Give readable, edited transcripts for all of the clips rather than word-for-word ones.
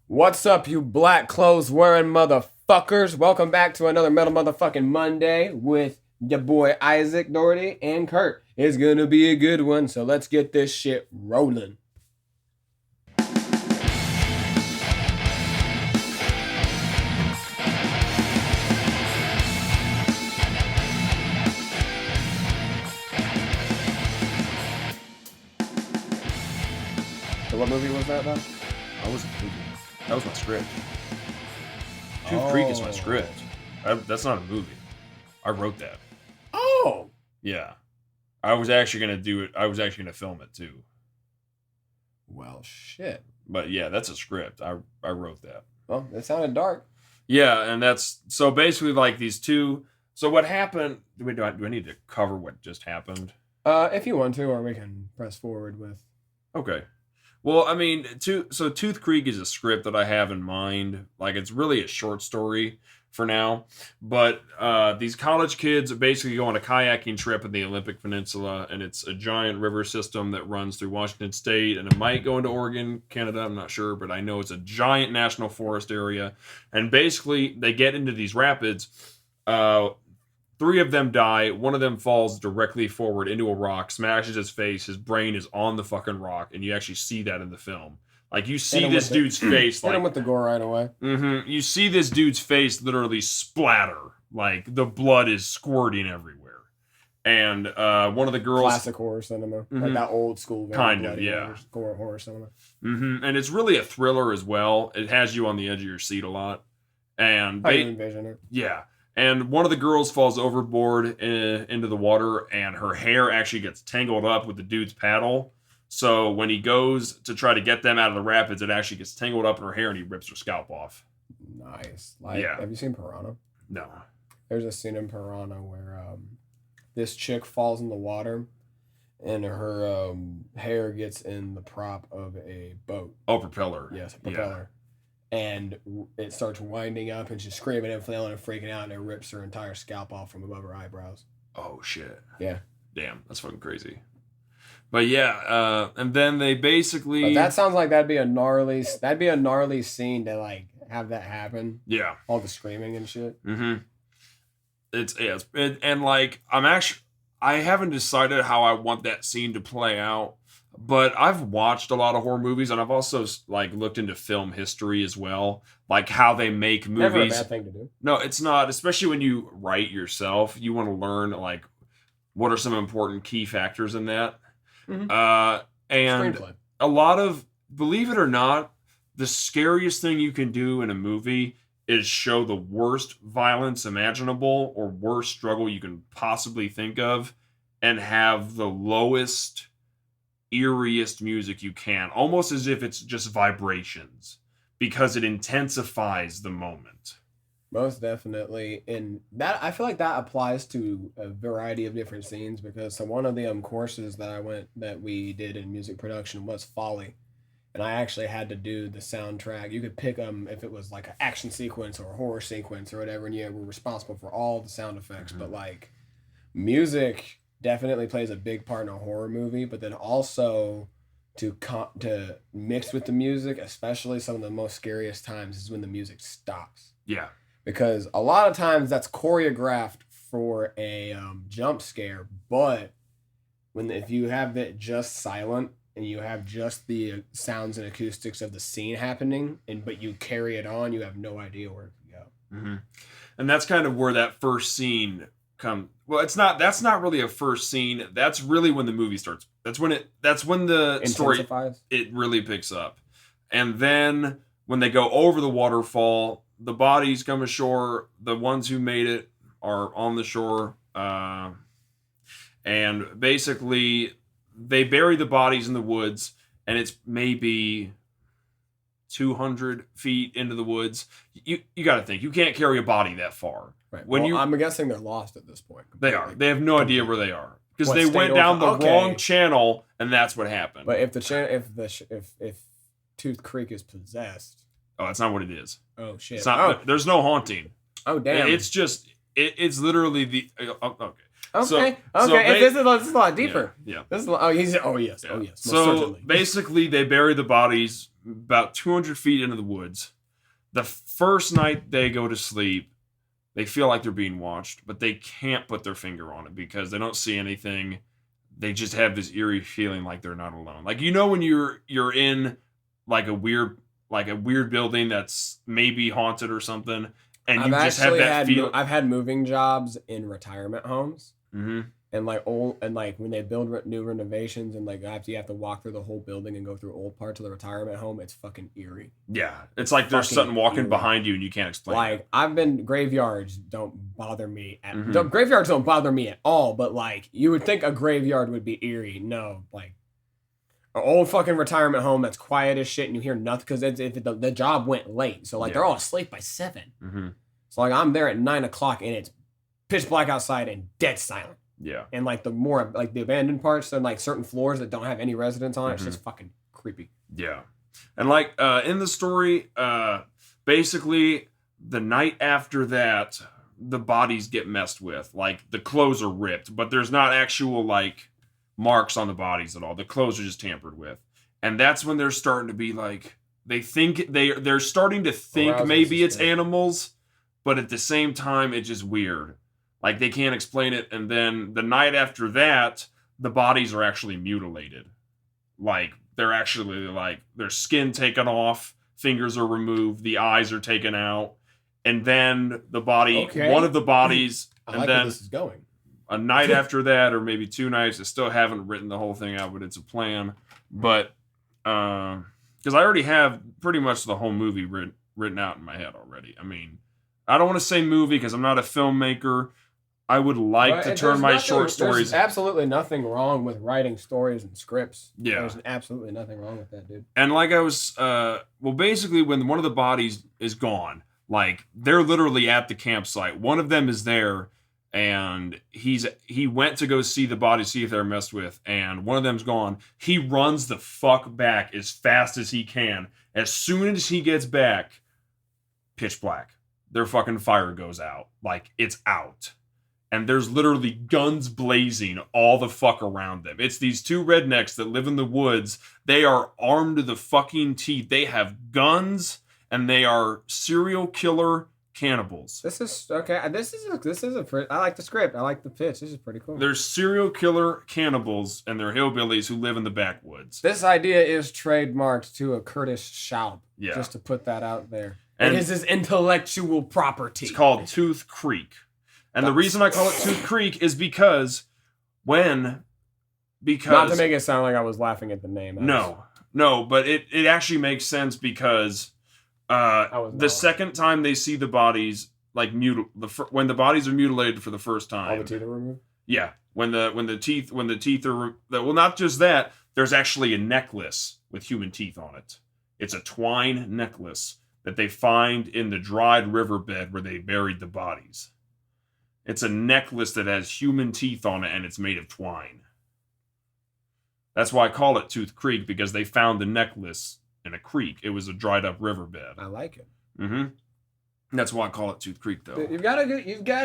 What's up, you black clothes wearing motherfuckers? Welcome back to another Metal Motherfucking Monday with your boy Izaac, Doherty, and Curt. It's gonna be a good one, so let's get this shit rolling. So what movie was that, though? That was my script. Tooth Creek is my script. That's not a movie. I wrote that. Oh! Yeah. I was actually going to do it. I was actually going to film it too. Well, shit. But yeah, that's a script. I wrote that. Well, it sounded dark. Yeah, and that's... So basically like these two... So what happened... Do I need to cover what just happened? If you want to, or we can press forward with... Okay. Well, I mean, Tooth Creek is a script that I have in mind. Like, it's really a short story for now. But these college kids basically go on a kayaking trip in the Olympic Peninsula, and it's a giant river system that runs through Washington State, and it might go into Oregon, Canada, I'm not sure, but I know it's a giant national forest area. And basically, they get into these rapids. Three of them die. One of them falls directly forward into a rock, smashes his face. His brain is on the fucking rock, and you actually see that in the film. Like, you see this dude's face. Hit him with the gore right away. Mm-hmm. You see this dude's face literally splatter. Like, the blood is squirting everywhere. And one of the girls... Classic horror cinema. Mm-hmm. Like that old school. Kind of, yeah. Horror cinema. Mm-hmm. And it's really a thriller as well. It has you on the edge of your seat a lot. And I can envision it. Yeah. And one of the girls falls overboard into the water, and her hair actually gets tangled up with the dude's paddle. So when he goes to try to get them out of the rapids, it actually gets tangled up in her hair, and he rips her scalp off. Nice. Like, yeah. Have you seen Piranha? No. There's a scene in Piranha where this chick falls in the water, and her hair gets in the prop of a boat. Oh, propeller. Yes, a propeller. Yeah. And it starts winding up, and she's screaming and flailing and freaking out, and it rips her entire scalp off from above her eyebrows. Oh, shit. Yeah. Damn, that's fucking crazy. But yeah, and then they basically... But that sounds like that'd be a gnarly scene to, like, have that happen. Yeah. All the screaming and shit. Mm-hmm. And like, I haven't decided how I want that scene to play out. But I've watched a lot of horror movies, and I've also like looked into film history as well, like how they make movies. Never a bad thing to do. No, it's not. Especially when you write yourself, you want to learn like what are some important key factors in that. Mm-hmm. And a lot of, believe it or not, the scariest thing you can do in a movie is show the worst violence imaginable or worst struggle you can possibly think of, and have the lowest, eeriest music you can, almost as if it's just vibrations, because it intensifies the moment. Most definitely. And that, I feel like that applies to a variety of different scenes, because so one of the courses that we did in music production was Foley, and I actually had to do the soundtrack. You could pick if it was like an action sequence or a horror sequence or whatever, and you were responsible for all the sound effects. Mm-hmm. But like, music definitely plays a big part in a horror movie, but then also to mix with the music, especially some of the most scariest times, is when the music stops. Yeah. Because a lot of times that's choreographed for a jump scare, but if you have it just silent and you have just the sounds and acoustics of the scene happening, but you carry it on, you have no idea where to go. Mm-hmm. And that's kind of where that first scene comes. Well, that's not really a first scene. That's really when the movie starts. That's when the story, it really picks up. And then when they go over the waterfall, the bodies come ashore. The ones who made it are on the shore. And basically they bury the bodies in the woods, and it's maybe 200 feet into the woods. You got to think, you can't carry a body that far. Right. I'm guessing they're lost at this point. They are. They have no idea where they are, because they went down the wrong channel, and that's what happened. But if Tooth Creek is possessed, oh, that's not what it is. Oh shit! There's no haunting. Oh damn! It's just it's literally the okay. Okay. So This is a lot deeper. Yeah. This is. Oh, yes. Oh, yes. Most So certainly. basically, they bury the bodies about 200 feet into the woods. The first night they go to sleep, they feel like they're being watched, but they can't put their finger on it because they don't see anything. They just have this eerie feeling like they're not alone. Like, you know, when you're in like a weird building that's maybe haunted or something, and you just have that feeling. I've had moving jobs in retirement homes, Mm-hmm. and when they build new renovations, and you have to walk through the whole building and go through old parts of the retirement home. It's fucking eerie. Yeah, it's like there's something walking eerie behind you and you can't explain. Like, I've been graveyards don't bother me Mhm. graveyards don't bother me at all. But like, you would think a graveyard would be eerie. No, like an old fucking retirement home that's quiet as shit, and you hear nothing because the job went late, so like they're all asleep by 7. Mm-hmm. So like, I'm there at 9:00 and it's pitch black outside and dead silent. Yeah. And like, the more like the abandoned parts and like certain floors that don't have any residents on it, Mm-hmm. it's just fucking creepy. Yeah. And like in the story, basically the night after that, the bodies get messed with. Like, the clothes are ripped, but there's not actual like marks on the bodies at all. The clothes are just tampered with. And that's when they're starting to be like, they're starting to think Arousal maybe it's suspicion. animals, but at the same time it's just weird. Like, they can't explain it. And then the night after that, the bodies are actually mutilated. Like, they're actually like, their skin taken off, fingers are removed, the eyes are taken out, and then the body, one of the bodies, I and like then where this is going. a night after that, or maybe 2 nights, I still haven't written the whole thing out, but it's a plan. But because I already have pretty much the whole movie written out in my head already. I mean, I don't want to say movie because I'm not a filmmaker. I would like to turn my short stories. There's absolutely nothing wrong with writing stories and scripts. Yeah. There's absolutely nothing wrong with that, dude. And like I was, basically when one of the bodies is gone, like, they're literally at the campsite. One of them is there, and he went to go see the body, see if they're messed with, and one of them's gone. He runs the fuck back as fast as he can. As soon as he gets back, pitch black. Their fucking fire goes out. Like, it's out. And there's literally guns blazing all the fuck around them. It's these 2 rednecks that live in the woods. They are armed to the fucking teeth. They have guns, and they are serial killer cannibals. This is okay. I like the script. I like the pitch. This is pretty cool. They're serial killer cannibals, and they're hillbillies who live in the backwoods. This idea is trademarked to a Curtis Shoup. Yeah. Just to put that out there. And it is his intellectual property. It's called Tooth Creek. And the reason I call it Tooth Creek is because Not to make it sound like I was laughing at the name. No, but it actually makes sense because the second time they see the bodies, like, when the bodies are mutilated for the first time, all the teeth are removed. Yeah, when the teeth are well, not just that. There's actually a necklace with human teeth on it. It's a twine necklace that they find in the dried riverbed where they buried the bodies. It's a necklace that has human teeth on it, and it's made of twine. That's why I call it Tooth Creek, because they found the necklace in a creek. It was a dried up riverbed. I like it. Mm-hmm. That's why I call it Tooth Creek, though. You've got a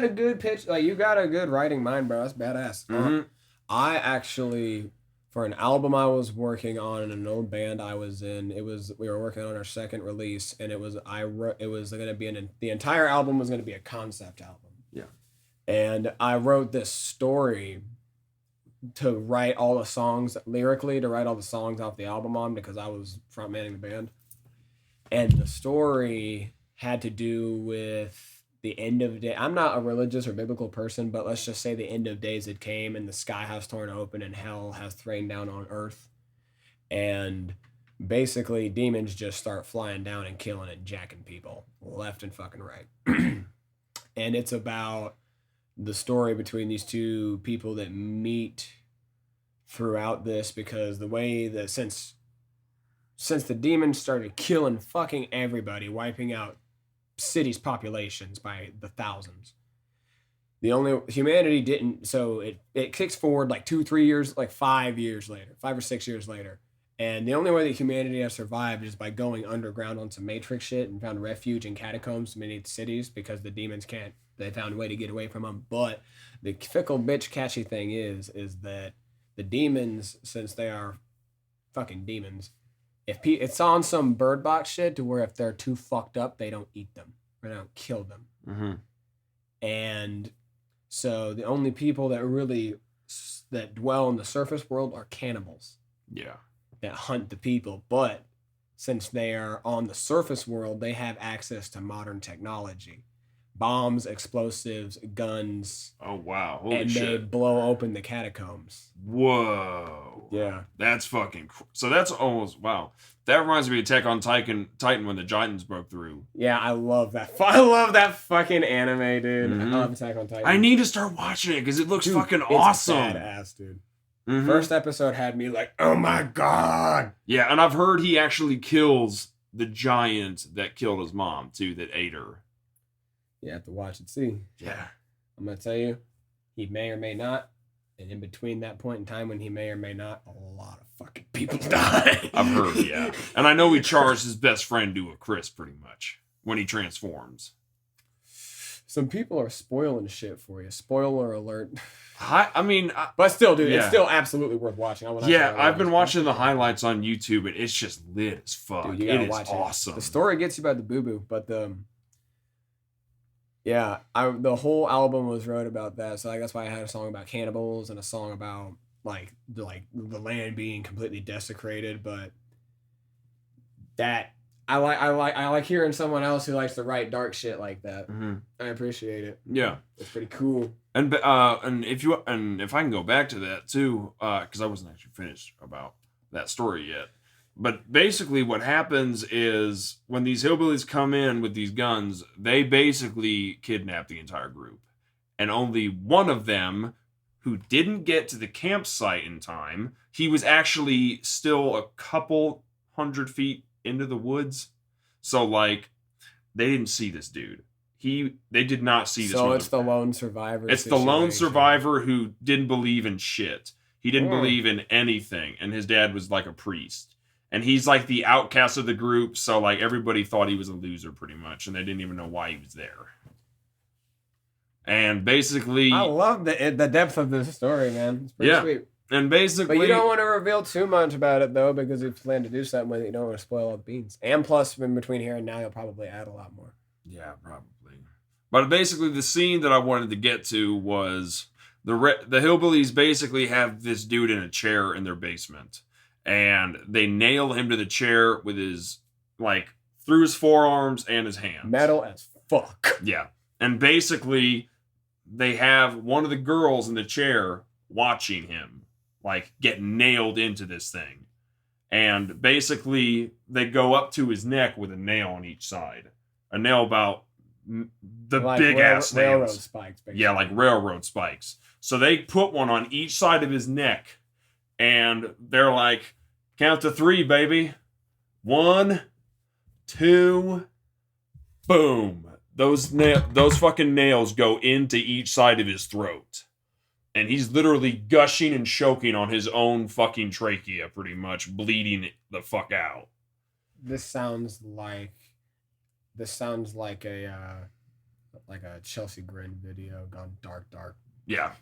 good pitch. Like, you've got a good writing mind, bro. That's badass. Mm-hmm. I actually, for an album I was working on in an old band I was in, we were working on our second release, and the entire album was gonna be a concept album. Yeah. And I wrote this story to write all the songs lyrically, to write all the songs off the album on, because I was frontmanning the band. And the story had to do with the end of day. I'm not a religious or biblical person, but let's just say the end of days had came, and the sky has torn open, and hell has rained down on earth. And basically, demons just start flying down and killing and jacking people left and fucking right. And it's about the story between these 2 people that meet throughout this, because the way that since the demons started killing fucking everybody, wiping out cities' populations by the thousands, humanity didn't. So it kicks forward like 2-3 years, like 5 years later, 5 or 6 years later, And the only way that humanity has survived is by going underground on some Matrix shit and found refuge in catacombs beneath cities because the demons can't. They found a way to get away from them. But the fickle bitch catchy thing is that the demons, since they are fucking demons, it's on some bird box shit to where if they're too fucked up, they don't eat them or they don't kill them. Mm-hmm. And so the only people that dwell in the surface world are cannibals. Yeah. That hunt the people, but since they are on the surface world, they have access to modern technology, bombs, explosives, guns. Oh wow! Holy and shit! They blow open the catacombs. Whoa! Yeah, that's fucking. So that's almost wow. That reminds me of Attack on Titan when the Giants broke through. Yeah, I love that. I love that fucking anime, dude. Mm-hmm. I love Attack on Titan. I need to start watching it because it looks fucking awesome. Badass, dude. Mm-hmm. First episode had me like, oh my god. Yeah, and I've heard he actually kills the giant that killed his mom too, that ate her. You have to watch and see. Yeah. I'm gonna tell you, he may or may not, and in between that point in time when he may or may not, a lot of fucking people die. I've heard, yeah. And I know he charged his best friend to a crisp pretty much when he transforms. Some people are spoiling shit for you. Spoiler alert. But still, dude, it's still absolutely worth watching. I've been watching the highlights on YouTube, and it's just lit as fuck. Dude, it is awesome. The story gets you by the boo-boo, but the whole album was wrote about that. So that's why I had a song about cannibals and a song about like the land being completely desecrated. But that I like hearing someone else who likes to write dark shit like that. Mm-hmm. I appreciate it. Yeah, it's pretty cool. And if I can go back to that too, because I wasn't actually finished about that story yet. But basically, what happens is when these hillbillies come in with these guns, they basically kidnap the entire group, and only one of them, who didn't get to the campsite in time, he was actually still a couple 100 feet into the woods, so like they didn't see this dude. They did not see this. So it's the lone survivor. It's the lone survivor who didn't believe in shit. He didn't believe in anything, and his dad was like a priest, and he's like the outcast of the group. So like everybody thought he was a loser pretty much, and they didn't even know why he was there. And basically, I love the depth of this story, man. It's pretty sweet. And basically, but you don't want to reveal too much about it though, because if you plan to do something with it, you don't want to spoil all the beans. And plus, in between here and now, you'll probably add a lot more. Yeah, probably. But basically, the scene that I wanted to get to was the hillbillies basically have this dude in a chair in their basement, and they nail him to the chair with his through his forearms and his hands. Metal as fuck. Yeah, and basically, they have one of the girls in the chair watching him get nailed into this thing, and basically they go up to his neck with a nail on each side, a nail about the big ass railroad nails. Spikes, basically. Yeah, like railroad spikes. So they put one on each side of his neck, and they're like, count to 3, baby. 1, 2, boom. Those fucking nails go into each side of his throat. And he's literally gushing and choking on his own fucking trachea, pretty much, bleeding the fuck out. This sounds like a Chelsea Grin video gone dark. Yeah,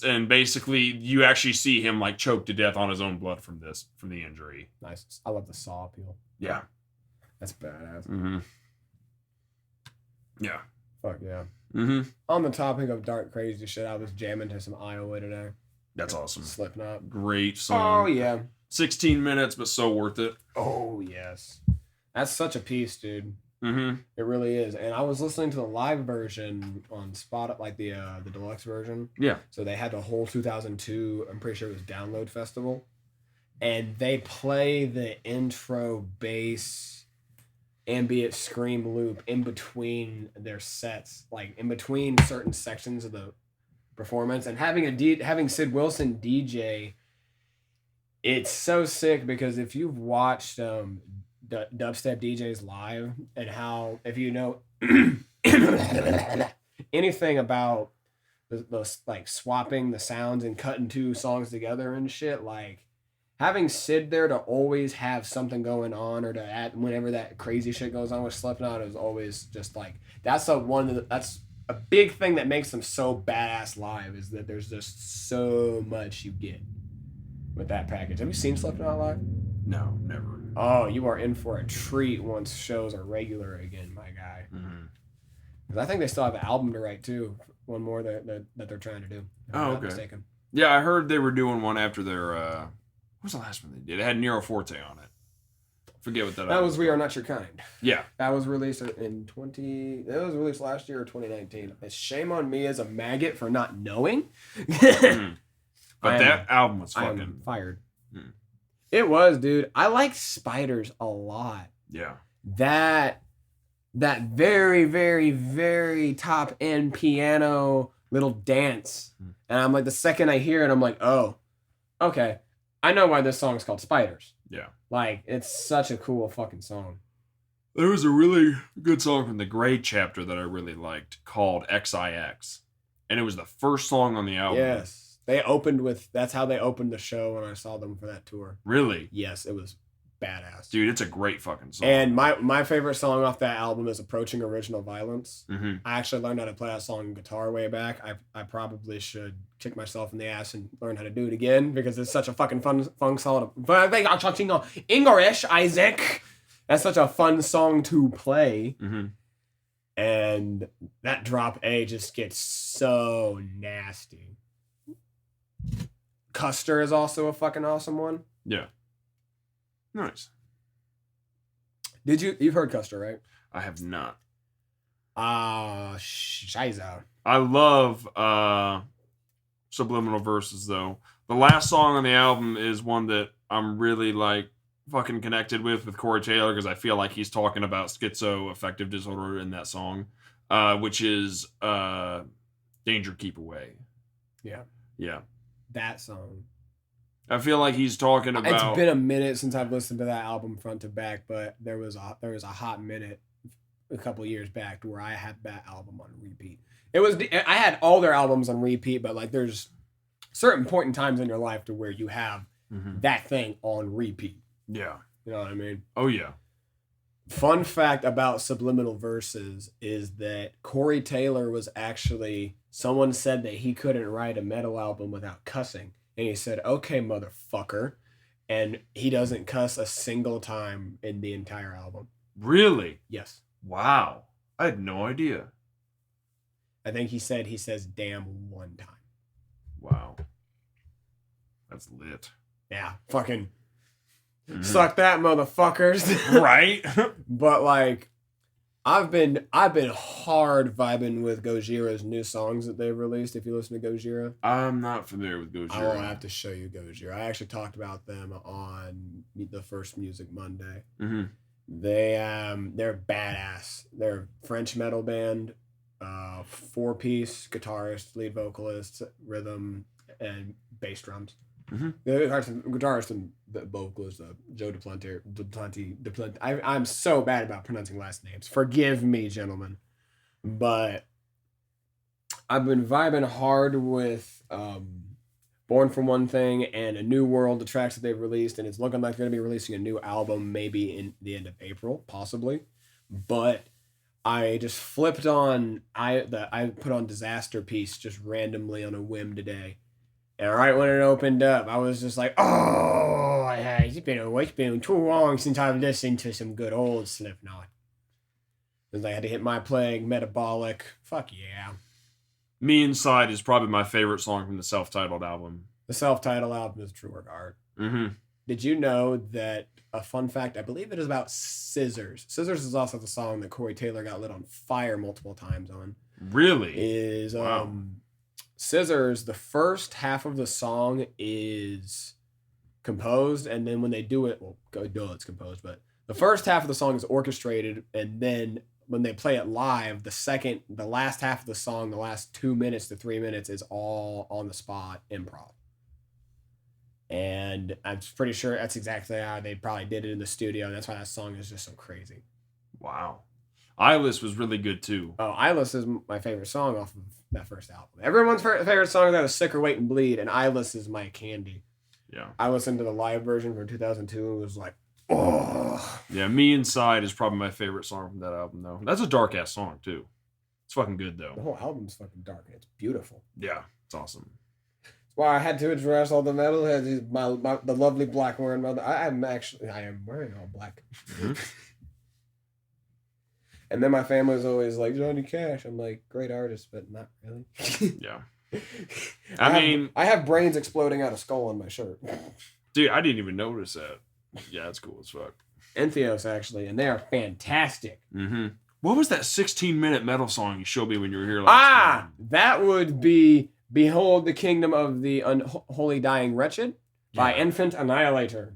and basically you actually see him choke to death on his own blood from the injury. Nice. I love the saw appeal. Yeah. That's badass. Mm-hmm. Yeah. Fuck yeah. Mm-hmm. On the topic of dark crazy shit, I was jamming to some Iowa today. That's awesome. Slipknot. Great song. Oh yeah. 16 minutes, but so worth it. Oh yes. That's such a piece, dude. Mm-hmm. It really is. And I was listening to the live version on Spotify, the deluxe version. Yeah. So they had the whole 2002, I'm pretty sure it was Download Festival. And they play the intro bass ambient scream loop in between their sets, in between certain sections of the performance. And having Sid Wilson DJ, it's so sick because if you've watched dubstep DJs live and how, if you know anything about the swapping the sounds and cutting 2 songs together and shit, having Sid there to always have something going on, or to add whenever that crazy shit goes on with Slipknot, is always just like that's a big thing that makes them so badass live, is that there's just so much you get with that package. Have you seen Slipknot live? No, never. Oh, you are in for a treat once shows are regular again, my guy. Because I think they still have an album to write too. One more that they're trying to do. If I'm not mistaken. Yeah, I heard they were doing one after their. What was the last one they did? It had Nero Forte on it. Forget what that. That was We Are Not Your Kind. Yeah, that was released in That was released last year or 2019. It's shame on me as a maggot for not knowing. But that album was fucking. I am fired. It was, dude. I like Spiders a lot. Yeah. That very, very, very top end piano little dance. And I'm like, the second I hear it, I'm like, oh, okay. I know why this song is called Spiders. Yeah. Like, it's such a cool fucking song. There was a really good song from the Grey chapter that I really liked called XIX. And it was the first song on the album. Yes. That's how they opened the show when I saw them for that tour. Really? Yes, it was badass. Dude, it's a great fucking song. And my favorite song off that album is Approaching Original Violence. Mm-hmm. I actually learned how to play that song on guitar way back. I probably should kick myself in the ass and learn how to do it again, because it's such a fucking fun song. But I'm talking English, Izaac. That's such a fun song to play. Mm-hmm. And that drop A just gets so nasty. Custer is also a fucking awesome one. Yeah. Nice. You've heard Custer, right? I have not. Shiza. I love Subliminal Verses though. The last song on the album is one that I'm really like fucking connected with Corey Taylor, because I feel like he's talking about schizoaffective disorder in that song, which is Danger Keep Away. Yeah. Yeah. That song. I feel like he's talking about. It's been a minute since I've listened to that album front to back, but there was a hot minute a couple years back where I had that album on repeat. I had all their albums on repeat, but like there's certain point in times in your life to where you have that thing on repeat. Yeah. You know what I mean? Oh yeah. Fun fact about Subliminal Verses is that Corey Taylor was actually, someone said that he couldn't write a metal album without cussing. And he said, okay, motherfucker. And he doesn't cuss a single time in the entire album. Really? Yes. Wow. I had no idea. I think he says damn one time. Wow. That's lit. Yeah. Fucking suck that, motherfuckers. Right? But like, I've been hard vibing with Gojira's new songs that they've released. If you listen to Gojira, I'm not familiar with Gojira. I will have to show you Gojira. I actually talked about them on the first Music Monday. Mm-hmm. They're badass. They're a French metal band, 4-piece, guitarist, lead vocalist, rhythm, and bass drums. Mm-hmm. The guitarist and the vocalist, Joe Duplanty. I'm so bad about pronouncing last names. Forgive me, gentlemen. But I've been vibing hard with Born From One Thing and A New World, the tracks that they've released, and it's looking like they're going to be releasing a new album maybe in the end of April, possibly. But I just flipped on, I put on Disaster Piece just randomly on a whim today. And right when it opened up, I was just like, oh, it's been too long since I've listened to some good old Slipknot. Because I had to hit my plague, Metabolic. Fuck yeah. Me Inside is probably my favorite song from the self-titled album. The self-titled album is a true work of art. Mm-hmm. Did you know that, a fun fact, I believe it is about Scissors. Scissors is also the song that Corey Taylor got lit on fire multiple times on. Really? Wow. Scissors, the first half of the song is composed, and then when they do it, it's composed, but the first half of the song is orchestrated, and then when they play it live, the last half of the song, the last 2 minutes to 3 minutes is all on the spot improv. And I'm pretty sure that's exactly how they probably did it in the studio, and that's why that song is just so crazy. Wow. Eyeless was really good too. Oh, Eyeless is my favorite song off of that first album. Everyone's favorite song is Sicker Wait and Bleed, and Eyeless is my candy. Yeah. I listened to the live version from 2002 and was like, oh. Yeah, Me Inside is probably my favorite song from that album, though. That's a dark ass song too. It's fucking good though. The whole album's fucking dark and it's beautiful. Yeah, it's awesome. Well, I had to address all the metalheads. The lovely black wearing mother. I am wearing all black. Mm-hmm. And then my family was always like, Johnny Cash. I'm like, great artist, but not really. Yeah. I have brains exploding out of skull on my shirt. Dude, I didn't even notice that. Yeah, it's cool as fuck. Entheos, actually, and they are fantastic. Mm-hmm. What was that 16-minute metal song you showed me when you were here last time? That would be Behold the Kingdom of the Unholy Dying Wretched by Infant Annihilator.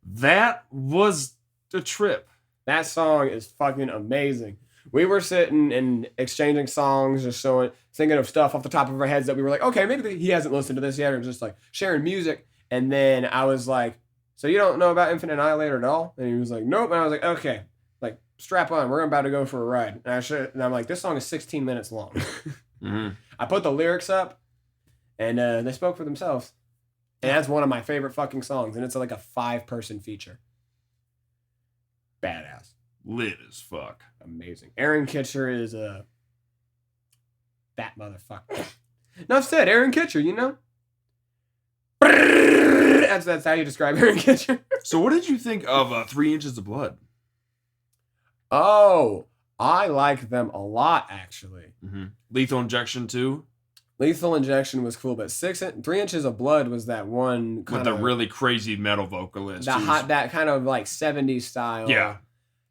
That was a trip. That song is fucking amazing. We were sitting and exchanging songs, just thinking of stuff off the top of our heads that we were like, okay, maybe he hasn't listened to this yet, or just like sharing music. And then I was like, so you don't know about Infant Annihilator at all? And he was like, nope. And I was like, okay, like strap on, we're about to go for a ride. And I'm like, this song is 16 minutes long. Mm-hmm. I put the lyrics up, and they spoke for themselves. And that's one of my favorite fucking songs. And it's like a 5-person feature. Badass. Lit as fuck. Amazing. Aaron Kitcher is that motherfucker. Enough said. Aaron Kitcher, you know? That's how you describe Aaron Kitcher. So what did you think of 3 Inches of Blood? Oh, I like them a lot, actually. Mm-hmm. Lethal Injection too? Lethal Injection was cool, but 3 Inches of Blood was that one with the really crazy metal vocalist. That kind of like 70s style. Yeah.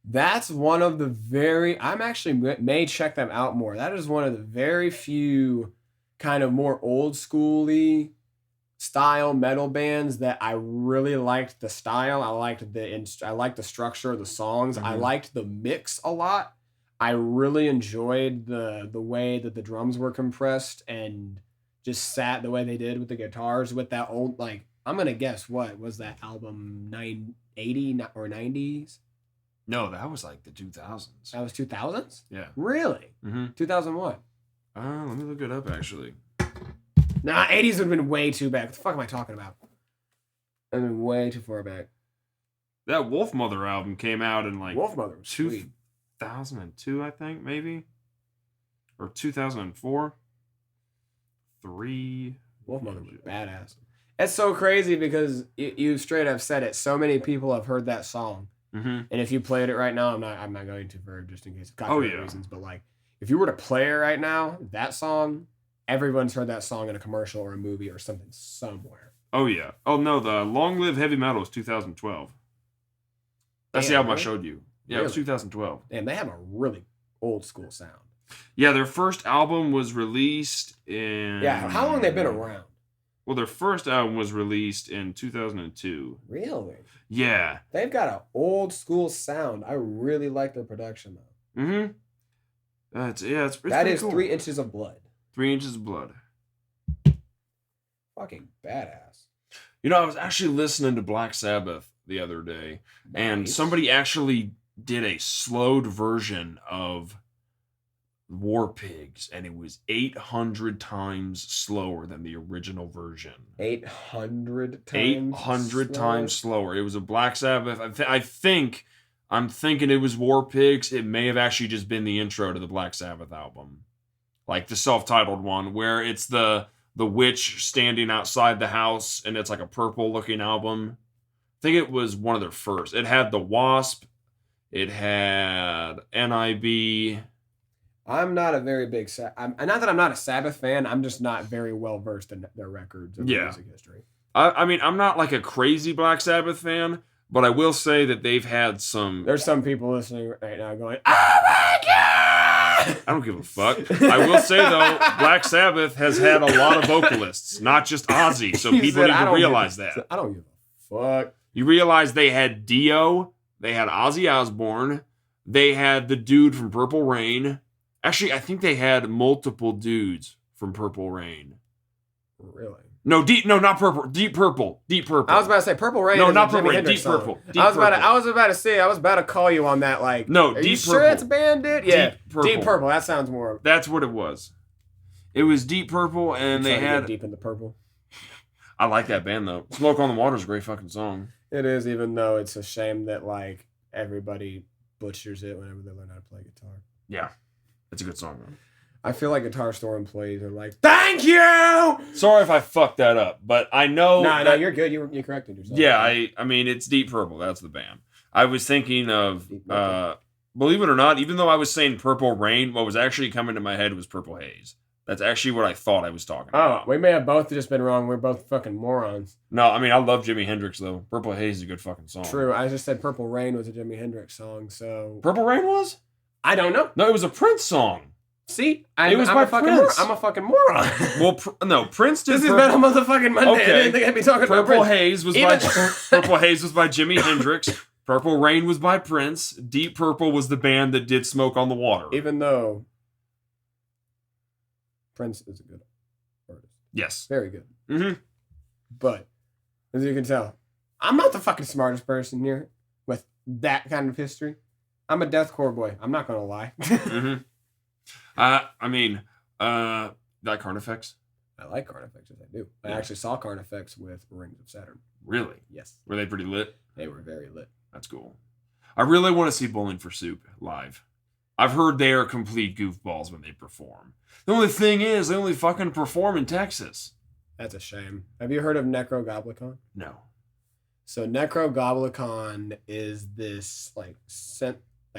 That's one of the I'm actually may check them out more. That is one of the very few kind of more old schooly style metal bands that I really liked the style. I liked the structure of the songs. Mm-hmm. I liked the mix a lot. I really enjoyed the way that the drums were compressed and just sat the way they did with the guitars with that old, like, I'm going to guess what was that album 980 or 90s? No, that was like the 2000s. That was 2000s? Yeah. Really? Mm-hmm. 2001? Let me look it up actually. Nah, 80s would have been way too back. What the fuck am I talking about? I've been way too far back. That Wolfmother album came out in like Wolfmother was 2002, I think, maybe. Or 2004. 3. Wolfmother was badass. It's so crazy because you straight up said it. So many people have heard that song. Mm-hmm. And if you played it right now, I'm not going to for just in case of copyright reasons, but like if you were to play it right now, that song, everyone's heard that song in a commercial or a movie or something somewhere. Oh yeah. Oh no, the Long Live Heavy Metal is 2012. That's the album I showed you. Yeah, really? It was 2012. Damn, they have a really old school sound. Yeah, their first album was released in... Yeah, how long have they been around? Well, their first album was released in 2002. Really? Yeah. They've got an old school sound. I really like their production, though. Mm-hmm. It's that is cool. 3 Inches of Blood. 3 Inches of Blood. Fucking badass. You know, I was actually listening to Black Sabbath the other day, and somebody actually did a slowed version of War Pigs, and it was 800 times slower than the original version. 800 times 800 times slower. It was a Black Sabbath. I'm thinking it was War Pigs. It may have actually just been the intro to the Black Sabbath album. Like the self-titled one, where it's the witch standing outside the house, and it's like a purple-looking album. I think it was one of their first. It had the Wasp. It had NIB. I'm not a very big... not that I'm not a Sabbath fan. I'm just not very well-versed in their records of music history. I mean, I'm not like a crazy Black Sabbath fan, but I will say that they've had some... There's some people listening right now going, oh my God! I don't give a fuck. I will say, though, Black Sabbath has had a lot of vocalists, not just Ozzy, so people need to realize that. I don't give a fuck. You realize they had Dio, they had Ozzy Osbourne, they had the dude from Purple Rain. Actually, I think they had multiple dudes from Purple Rain. Really? No, not Purple. Deep Purple. I was about to say Purple Rain. No, not Purple Rain. Deep Purple. I was about to call you on that. Like, no, Deep Purple. You sure that's a band, dude? Yeah, Deep Purple. That sounds more. That's what it was. It was Deep Purple, and they had deep in the purple. I like that band though. Smoke on the Water is a great fucking song. It is, even though it's a shame that like everybody butchers it whenever they learn how to play guitar. Yeah, it's a good song though. I feel like guitar store employees are like, "Thank you." Sorry if I fucked that up, but I know. No, you're good. You corrected yourself. Yeah, I mean it's Deep Purple. That's the band. I was thinking of, believe it or not, even though I was saying Purple Rain, what was actually coming to my head was Purple Haze. That's actually what I thought I was talking about. Oh, we may have both just been wrong. We're both fucking morons. No, I mean I love Jimi Hendrix though. Purple Haze is a good fucking song. True. I just said Purple Rain was a Jimi Hendrix song, so Purple Rain was? I don't know. No, it was a Prince song. See, it was by Prince. I'm a fucking moron. Well, no, Prince did. This is Metal Motherfucking Monday. Okay. I didn't think I'd be talking about Purple Prince. Haze was by Purple Haze was by Jimi Hendrix. Purple Rain was by Prince. Deep Purple was the band that did Smoke on the Water. Even though Prince is a good artist. Yes. Very good. Mm-hmm. But, as you can tell, I'm not the fucking smartest person here with that kind of history. I'm a deathcore boy. I'm not going to lie. Mm-hmm. I mean, like Carnifex? I like Carnifex, as I do. I Yeah. actually saw Carnifex with Rings of Saturn. Really? Yes. Were they pretty lit? They were very lit. That's cool. I really want to see Bowling for Soup live. I've heard they are complete goofballs when they perform. The only thing is, they only fucking perform in Texas. That's a shame. Have you heard of Necrogoblicon? No. So Necrogoblicon is this like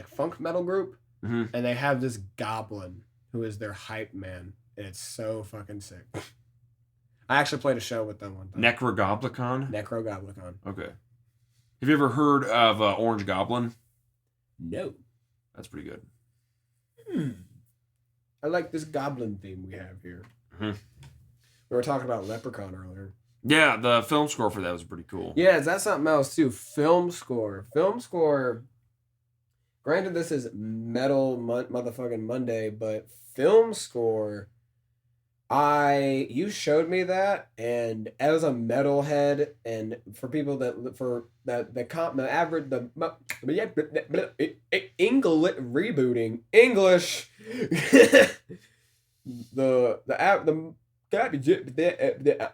funk metal group, Mm-hmm. and they have this goblin who is their hype man, and it's so fucking sick. I actually played a show with them one time. Necrogoblicon? Necrogoblicon. Okay. Have you ever heard of Orange Goblin? No. That's pretty good. I like this goblin theme we have here. Mm-hmm. We were talking about Leprechaun earlier. Yeah, the film score for that was pretty cool. Yeah, that's something else too. Film score. Granted, this is Metal Motherfucking Monday, but film score. You showed me that, and as a metalhead, and for people the English rebooting English,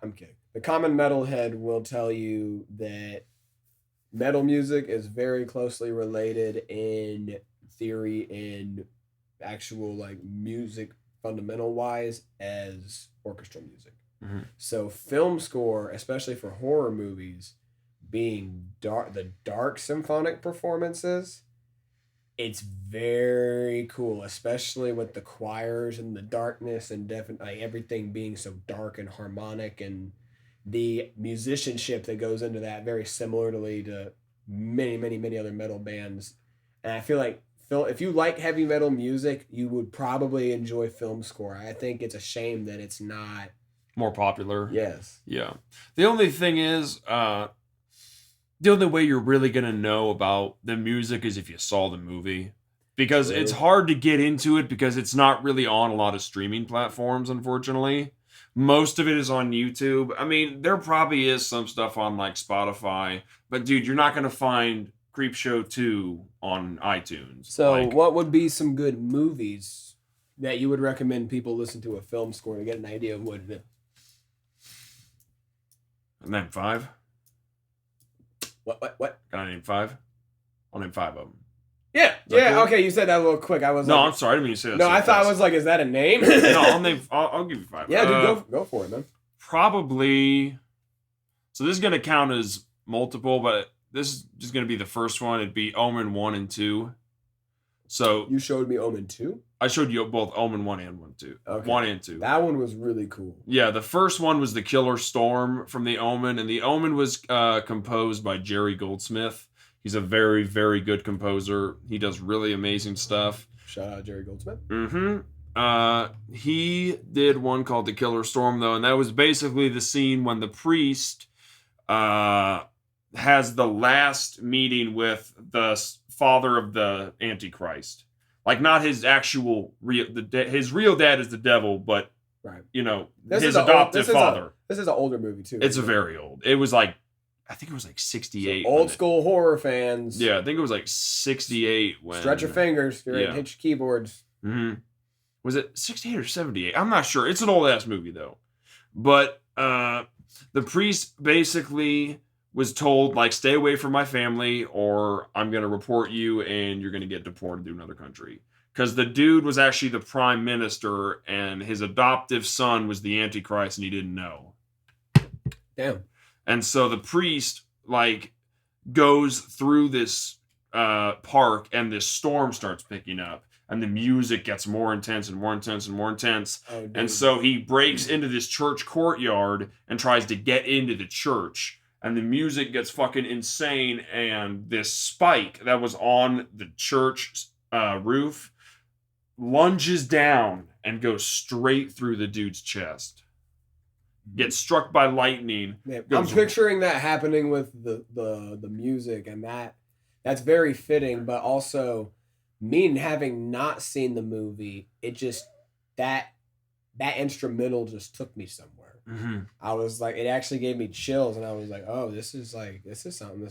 I'm kidding. The common metalhead will tell you that metal music is very closely related in theory and actual like music fundamental wise as orchestral music. Mm-hmm. So film score, especially for horror movies, being the dark symphonic performances, it's very cool, especially with the choirs and the darkness and definitely everything being so dark and harmonic, and the musicianship that goes into that very similarly to many other metal bands. And I feel like if you like heavy metal music, you would probably enjoy film score. I think it's a shame that it's not more popular. Yes. Yeah. The only thing is, the only way you're really going to know about the music is if you saw the movie. Because True. It's hard to get into it because it's not really on a lot of streaming platforms, unfortunately. Most of it is on YouTube. I mean, there probably is some stuff on like Spotify, but dude, you're not going to find Creepshow 2 on iTunes. So what would be some good movies that you would recommend people listen to a film score to get an idea of what it is? Name 5? What? Can I name 5? I'll name 5 of them. Yeah. Cool? Okay, you said that a little quick. I was No, like, I'm sorry. I didn't mean to say that. No, so I thought fast. I was like, is that a name? No, I'll give you 5. Yeah, dude, go for it, man. Probably. So this is going to count as multiple, but this is just going to be the first one. It'd be Omen 1 and 2. So You showed me Omen 2? I showed you both Omen 1 and 1, 2. Okay. 1 and 2. That one was really cool. Yeah, the first one was the Killer Storm from the Omen, and the Omen was composed by Jerry Goldsmith. He's a very, very good composer. He does really amazing stuff. Shout out Jerry Goldsmith. Mm-hmm. He did one called The Killer Storm, though, and that was basically the scene when the priest has the last meeting with the father of the Antichrist. Like, not his actual his real dad is the devil, but right. His adoptive father. This is an older movie too. It's a very old. It was like, I think it was like 68. So old school horror fans. Yeah, I think it was like 68 when. Stretch your fingers. You're Yeah. hit your keyboards. Mm-hmm. Was it 68 or 78? I'm not sure. It's an old ass movie though. But The priest basically was told, like, stay away from my family or I'm going to report you and you're going to get deported to another country. Because the dude was actually the prime minister and his adoptive son was the Antichrist and he didn't know. Damn. And so the priest, like, goes through this park and this storm starts picking up. And the music gets more intense and more intense and more intense. Oh, and so he breaks into this church courtyard and tries to get into the church. And the music gets fucking insane. And this spike that was on the church roof lunges down and goes straight through the dude's chest. Gets struck by lightning. Yeah, I'm picturing that happening with the music, and that's very fitting, but also me having not seen the movie, it just that instrumental just took me somewhere. Mm-hmm. I was like, it actually gave me chills, and I was like, oh, this is something. This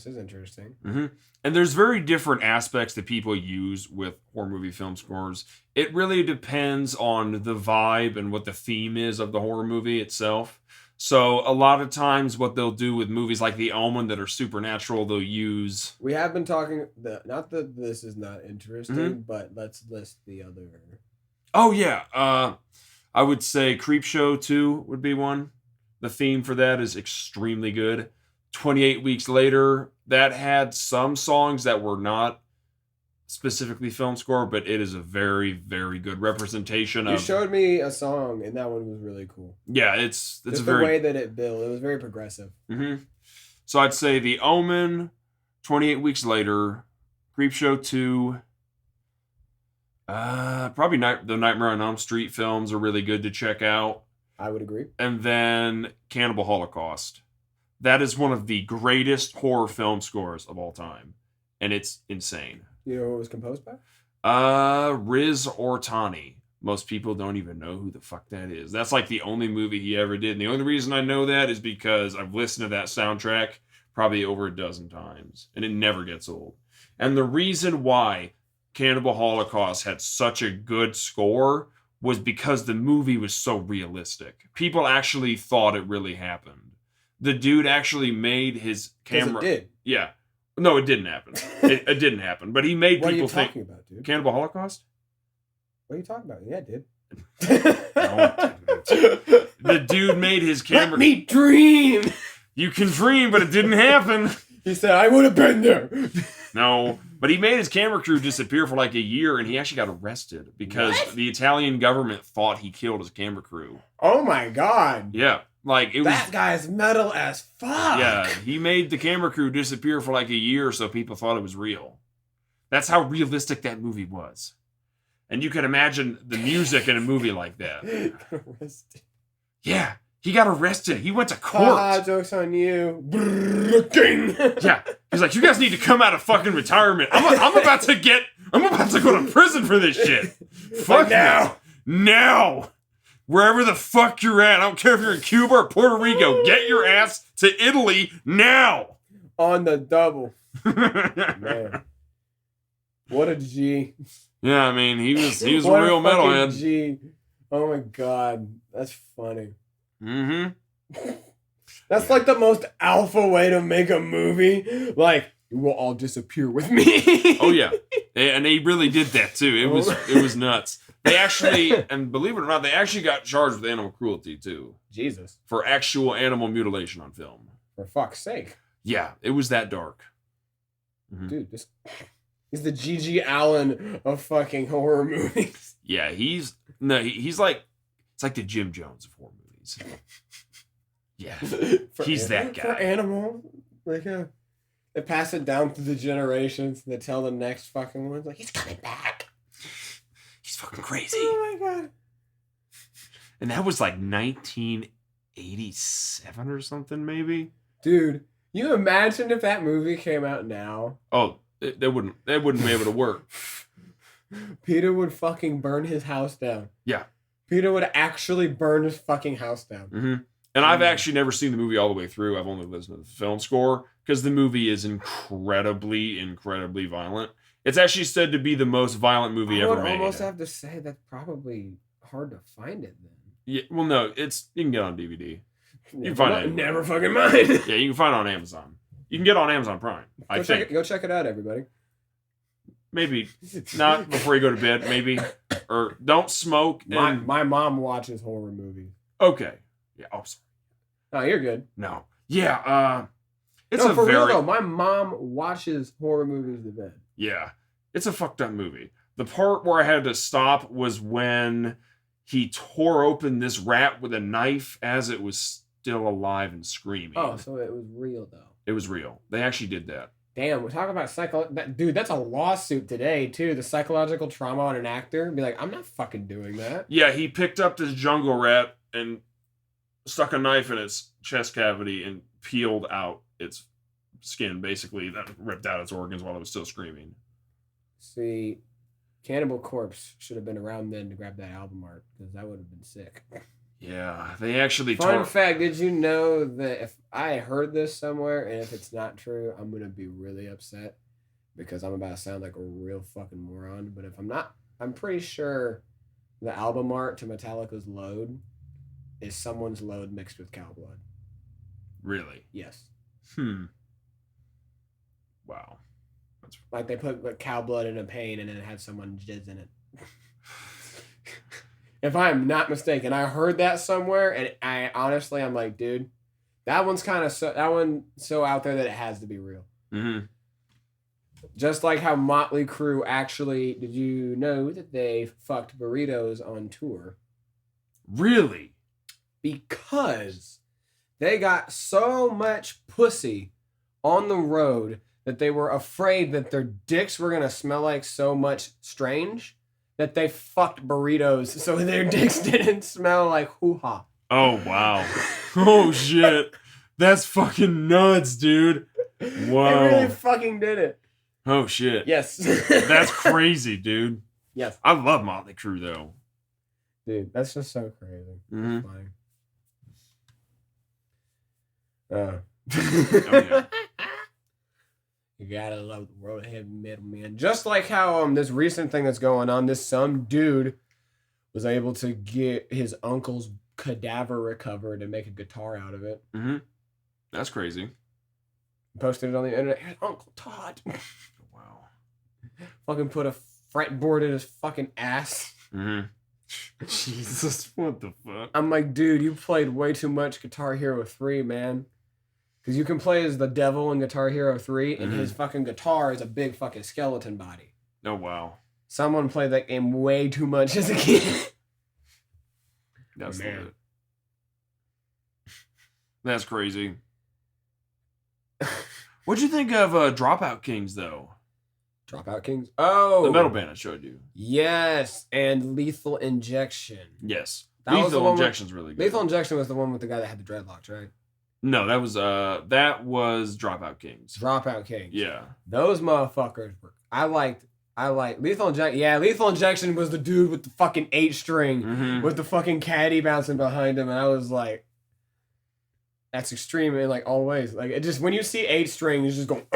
is interesting. Mm-hmm. And there's very different aspects that people use with horror movie film scores. It really depends on the vibe and what the theme is of the horror movie itself. So a lot of times what they'll do with movies like The Omen that are supernatural, they'll use... We have been talking... Not that this is not interesting, mm-hmm. but let's list the other... Oh, yeah. I would say Creepshow 2 would be one. The theme for that is extremely good. 28 Weeks Later, that had some songs that were not specifically film score, but it is a very, very good representation of... You showed me a song, and that one was really cool. Yeah, it's just the way that it built. It was very progressive. Mm-hmm. So I'd say The Omen, 28 Weeks Later, Creepshow 2, probably the Nightmare on Elm Street films are really good to check out. I would agree. And then Cannibal Holocaust. That is one of the greatest horror film scores of all time, and it's insane. You know who it was composed by? Riz Ortani. Most people don't even know who the fuck that is. That's like the only movie he ever did. And the only reason I know that is because I've listened to that soundtrack probably over a dozen times. And it never gets old. And the reason why Cannibal Holocaust had such a good score was because the movie was so realistic. People actually thought it really happened. The dude actually made his camera... It did. Yeah. No, it didn't happen. It didn't happen. But he made people think... What are you talking about, dude? Cannibal Holocaust? What are you talking about? Yeah, it did. No, the dude made his camera... Let me dream! You can dream, but it didn't happen. He said, I would have been there. No, but he made his camera crew disappear for like a year, and he actually got arrested because the Italian government thought he killed his camera crew. Oh my God. Yeah. Like that guy's metal as fuck. Yeah, he made the camera crew disappear for like a year so people thought it was real. That's how realistic that movie was. And you can imagine the music in a movie like that. Arrested. Yeah, he got arrested. He went to court. Joke's on you. Yeah, he's like, you guys need to come out of fucking retirement. I'm about to go to prison for this shit. Fuck now. Now. Wherever the fuck you're at, I don't care if you're in Cuba or Puerto Rico, get your ass to Italy now. On the double. Man. What a G. Yeah, I mean, he was a real metalhead. G. Oh my God. That's funny. Mm-hmm. That's like the most alpha way to make a movie. Like, you will all disappear with me. Oh yeah. And he really did that too. It was nuts. They actually, and believe it or not, they actually got charged with animal cruelty too. Jesus. For actual animal mutilation on film. For fuck's sake. Yeah, it was that dark. Mm-hmm. Dude, he's the G.G. Allen of fucking horror movies. Yeah, he's like, it's like the Jim Jones of horror movies. Yeah, he's that guy. For animal, like they pass it down through the generations. They tell the next fucking ones, like, he's coming back. He's fucking crazy. Oh my God. And that was like 1987 or something, maybe. Dude, you imagine if that movie came out now? Oh, they wouldn't be able to work. Peter would fucking burn his house down. Yeah. Peter would actually burn his fucking house down. Mm-hmm. And I've actually never seen the movie all the way through. I've only listened to the film score because the movie is incredibly, incredibly violent. It's actually said to be the most violent movie ever made. I would almost have to say that's probably hard to find it then. Yeah, well, no, you can get it on DVD. You can find it. Never fucking mind. Yeah, you can find it on Amazon. You can get it on Amazon Prime. Go check it out, everybody. Maybe not before you go to bed. Maybe, or don't smoke. My mom watches horror movies. Okay. Yeah. Oh, sorry. No, you're good. No. Yeah. It's no, a for very. real though. My mom watches horror movies to bed. Yeah, it's a fucked up movie. The part where I had to stop was when he tore open this rat with a knife as it was still alive and screaming. Oh, so it was real though. It was real. They actually did that. Damn, we're talking about dude, that's a lawsuit today too. The psychological trauma on an actor. Be like, I'm not fucking doing that. Yeah, he picked up this jungle rat and stuck a knife in its chest cavity and peeled out its skin, basically, that ripped out its organs while it was still screaming. See, Cannibal Corpse should have been around then to grab that album art, because that would have been sick. Yeah, they actually Fun fact, did you know that if I heard this somewhere, and if it's not true, I'm going to be really upset, because I'm about to sound like a real fucking moron, but if I'm not, I'm pretty sure the album art to Metallica's Load is someone's load mixed with cow blood. Really? Yes. Wow. Like they put like cow blood in a pain and then it had someone jizz in it. If I'm not mistaken, I heard that somewhere, and I'm like, dude, that one's so out there that it has to be real. Mm-hmm. Just like how Motley Crue actually, did you know that they fucked burritos on tour? Really? Because they got so much pussy on the road that they were afraid that their dicks were going to smell like so much strange that they fucked burritos so their dicks didn't smell like hoo-ha. Oh, wow. Oh, shit. That's fucking nuts, dude. Whoa. They really fucking did it. Oh, shit. Yes. That's crazy, dude. Yes. I love Motley Crue, though. Dude, that's just so crazy. Mm-hmm. Oh, yeah. You gotta love the world of heavy metal, man. Just like how this recent thing that's going on, some dude was able to get his uncle's cadaver recovered and make a guitar out of it. Mm-hmm. That's crazy. Posted it on the internet. Here's Uncle Todd. Wow. Fucking put a fretboard in his fucking ass. Mm-hmm. Jesus, what the fuck? I'm like, dude, you played way too much Guitar Hero 3, man. Because you can play as the devil in Guitar Hero 3, and his fucking guitar is a big fucking skeleton body. Oh, wow. Someone played that game way too much as a kid. That's man. That's crazy. What'd you think of Dropout Kings, though? Dropout Kings? Oh! The metal band I showed you. Yes, and Lethal Injection. Yes. Lethal Injection's really good. Lethal Injection was the one with the guy that had the dreadlocks, right? No, that was Dropout Kings. Dropout Kings. Yeah. Those motherfuckers were... I like Lethal Injection. Yeah, Lethal Injection was the dude with the fucking 8-string with the fucking caddy bouncing behind him, and I was like, that's extreme in like all ways. Like it just when you see 8-string, you just go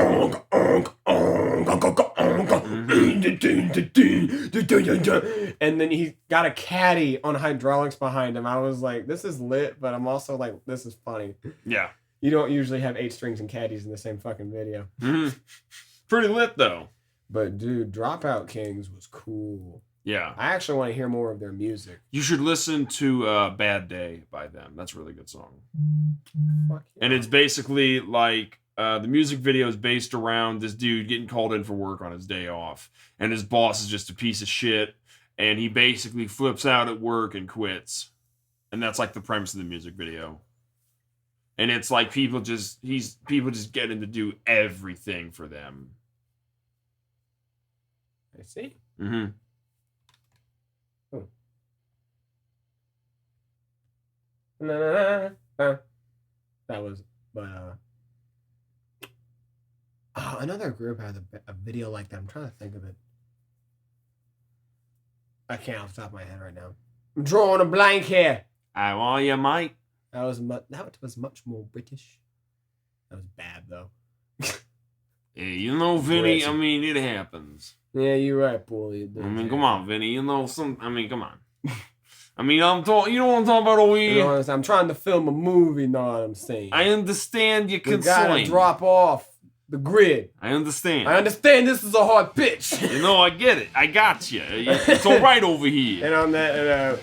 and then he got a caddy on hydraulics behind him. I was like, this is lit, but I'm also like, this is funny. Yeah. You don't usually have 8 strings and caddies in the same fucking video. Pretty lit though. But dude, Dropout Kings was cool. Yeah. I actually want to hear more of their music. You should listen to Bad Day by them. That's a really good song. Fuck yeah. And it's basically like the music video is based around this dude getting called in for work on his day off. And his boss is just a piece of shit. And he basically flips out at work and quits. And that's like the premise of the music video. And it's like people just getting to do everything for them. I see. Mm-hmm. That was, but another group had a video like that. I'm trying to think of it. I can't off the top of my head right now. I'm drawing a blank here. I want you, mate. That was much more British. That was bad though. Yeah, you know, Vinny. British. I mean, it happens. Yeah, you're right, boy. I mean, come on, Vinny. You know, come on. I mean, you know what I'm talking about over You here? know what I'm saying? I'm trying to film a movie, know what I'm saying? I understand your We concern. gotta drop off the grid. I understand. I understand this is a hard pitch. You know, I get it. I got you. It's all right over here. And on that note,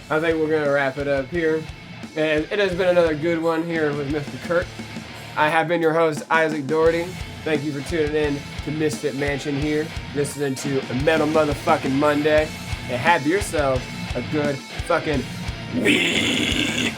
I think we're gonna wrap it up here. And it has been another good one here with Mr. Curt. I have been your host, Izaac Doherty. Thank you for tuning in to Misfit Mansion here, listening to a Metal Motherfucking Monday. And have yourself a good fucking week.